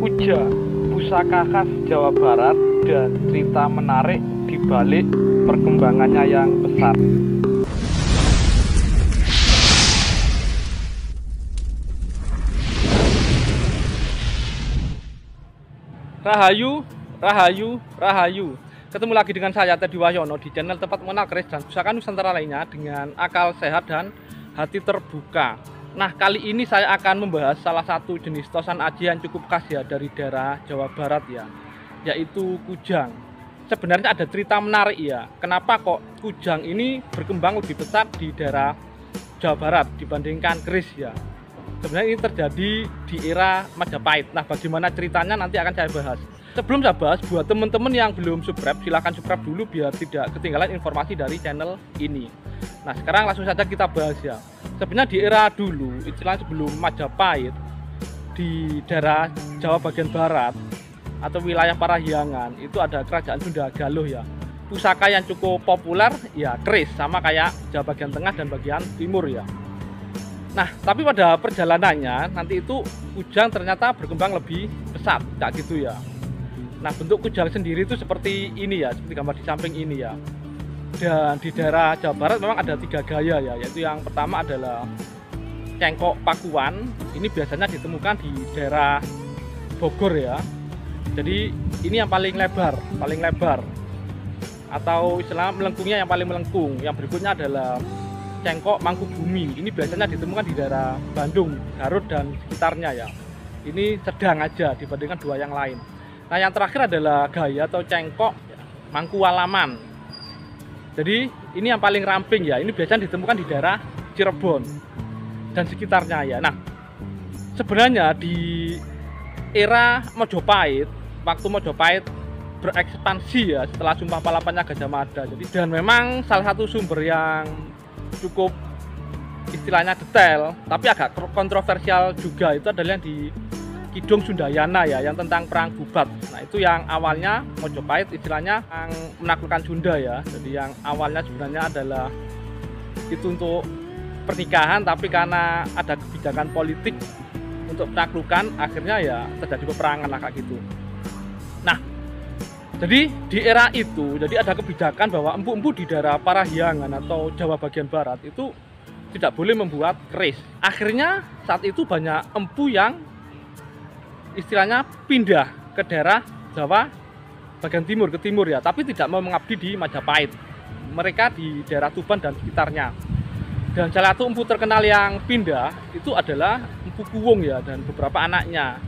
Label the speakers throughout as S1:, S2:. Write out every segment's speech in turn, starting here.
S1: Kuja, pusaka khas Jawa Barat dan cerita menarik di balik perkembangannya yang pesat. Rahayu, Rahayu, Rahayu. Ketemu lagi dengan saya Teddy Wahyono di channel tempat mengenal keris dan pusaka Nusantara lainnya dengan akal sehat dan hati terbuka. Nah, kali ini saya akan membahas salah satu jenis tosan aji yang cukup khas ya dari daerah Jawa Barat ya, yaitu kujang. Sebenarnya ada cerita menarik ya, kenapa kok kujang ini berkembang lebih pesat di daerah Jawa Barat dibandingkan keris ya. Sebenarnya ini terjadi di era Majapahit. Nah, bagaimana ceritanya nanti akan saya bahas. Sebelum saya bahas, buat teman-teman yang belum subscribe, silahkan subscribe dulu biar tidak ketinggalan informasi dari channel ini. Nah, sekarang langsung saja kita bahas ya. Sebenarnya di era dulu, istilah sebelum Majapahit, di daerah Jawa bagian barat atau wilayah Parahyangan itu ada kerajaan Sunda Galuh ya. Pusaka yang cukup populer ya keris, sama kayak Jawa bagian tengah dan bagian timur ya. Nah, tapi pada perjalanannya nanti itu kujang ternyata berkembang lebih pesat kayak gitu ya. Nah, bentuk kujang sendiri itu seperti ini ya, seperti gambar di samping ini ya. Dan di daerah Jawa Barat memang ada 3 gaya ya, yaitu yang pertama adalah cengkok pakuan. Ini biasanya ditemukan di daerah Bogor ya. Jadi ini yang paling lebar atau istilah melengkungnya yang paling melengkung. Yang berikutnya adalah cengkok Mangkubumi. Ini biasanya ditemukan di daerah Bandung, Garut dan sekitarnya ya. Ini sedang aja dibandingkan dua yang lain. Nah, yang terakhir adalah gaya atau cengkok Mangkualaman. Jadi ini yang paling ramping ya. Ini biasanya ditemukan di daerah Cirebon dan sekitarnya ya. Nah, sebenarnya di era Majapahit, waktu Majapahit berekspansi ya setelah Sumpah Palapanya Gajah Mada. Jadi dan memang salah satu sumber yang cukup istilahnya detail tapi agak kontroversial juga itu adalah yang di Kidung Sundayana ya, yang tentang perang Bubat. Nah, itu yang awalnya Majapahit istilahnya yang menaklukkan Sunda ya. Jadi yang awalnya sebenarnya adalah itu untuk pernikahan, tapi karena ada kebijakan politik untuk penaklukan, akhirnya ya terjadi peperangan lah kayak gitu. Nah, jadi di era itu, jadi ada kebijakan bahwa empu-empu di daerah Parahyangan atau Jawa bagian barat itu tidak boleh membuat keris. Akhirnya saat itu banyak empu yang istilahnya pindah ke daerah Jawa bagian timur, ke timur ya, tapi tidak mau mengabdi di Majapahit. Mereka di daerah Tuban dan sekitarnya. Dan salah satu empu terkenal yang pindah itu adalah Empu Kuwung ya, dan beberapa anaknya.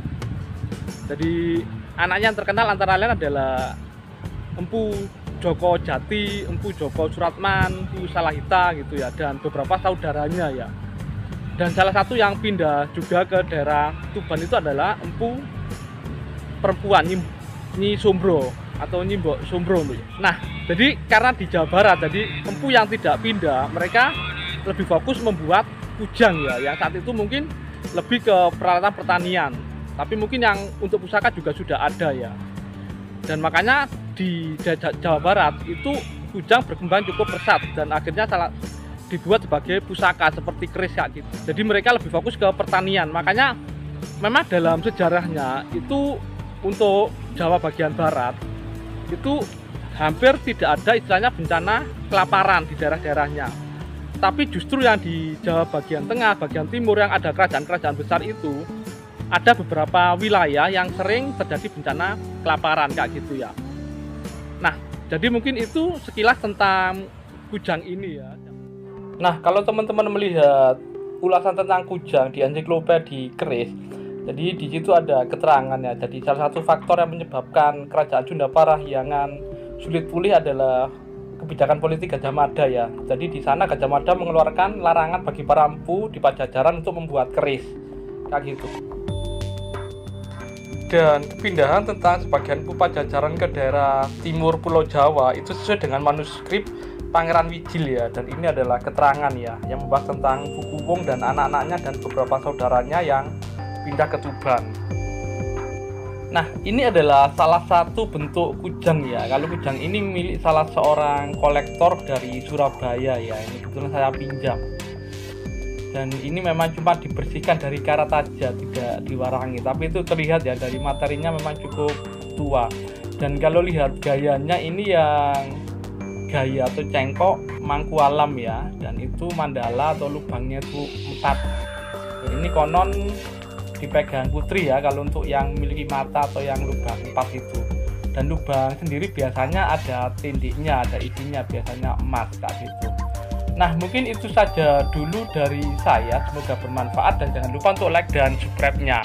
S1: Jadi anaknya yang terkenal antara lain adalah Empu Joko Jati, Empu Joko Suratman, Empu Salahita gitu ya, dan beberapa saudaranya ya. Dan salah satu yang pindah juga ke daerah Tuban itu adalah empu perempuan Nyi Sombro atau Nyi Mbok Sombro. Nah, jadi karena di Jawa Barat, jadi empu yang tidak pindah, mereka lebih fokus membuat kujang ya, yang saat itu mungkin lebih ke peralatan pertanian. Tapi mungkin yang untuk pusaka juga sudah ada ya. Dan makanya di Jawa Barat itu kujang berkembang cukup pesat dan akhirnya dibuat sebagai pusaka seperti keris kayak gitu. Jadi mereka lebih fokus ke pertanian. Makanya memang dalam sejarahnya itu untuk Jawa bagian barat itu hampir tidak ada istilahnya bencana kelaparan di daerah-daerahnya. Tapi justru yang di Jawa bagian tengah, bagian timur yang ada kerajaan-kerajaan besar itu ada beberapa wilayah yang sering terjadi bencana kelaparan kayak gitu ya. Nah, jadi mungkin itu sekilas tentang kujang ini ya. Nah, kalau teman-teman melihat ulasan tentang kujang di ensiklopedi keris, jadi di situ ada keterangan ya. Jadi salah satu faktor yang menyebabkan kerajaan Sunda Parahyangan sulit pulih adalah kebijakan politik Gajah Mada ya. Jadi di sana Gajah Mada mengeluarkan larangan bagi para empu di Pajajaran untuk membuat keris kayak gitu. Dan kepindahan tentang sebagian empu Pajajaran ke daerah timur Pulau Jawa itu sesuai dengan manuskrip Pangeran Wijil ya, dan ini adalah keterangan ya yang membahas tentang Empu Kuwung dan anak-anaknya dan beberapa saudaranya yang pindah ke Tuban. Nah, ini adalah salah satu bentuk kujang ya. Kalau kujang ini milik salah seorang kolektor dari Surabaya ya. Ini kebetulan saya pinjam. Dan ini memang cuma dibersihkan dari karat aja, tidak diwarangi, tapi itu terlihat ya dari materinya memang cukup tua. Dan kalau lihat gayanya ini yang gaya atau cengkok mangku alam ya, dan itu mandala atau lubangnya itu 4. Dan ini konon dipegang putri ya kalau untuk yang memiliki mata atau yang lubang 4 itu. Dan lubang sendiri biasanya ada tindiknya, ada isinya, biasanya emas kayak gitu. Nah, mungkin itu saja dulu dari saya, semoga bermanfaat dan jangan lupa untuk like dan subscribe-nya.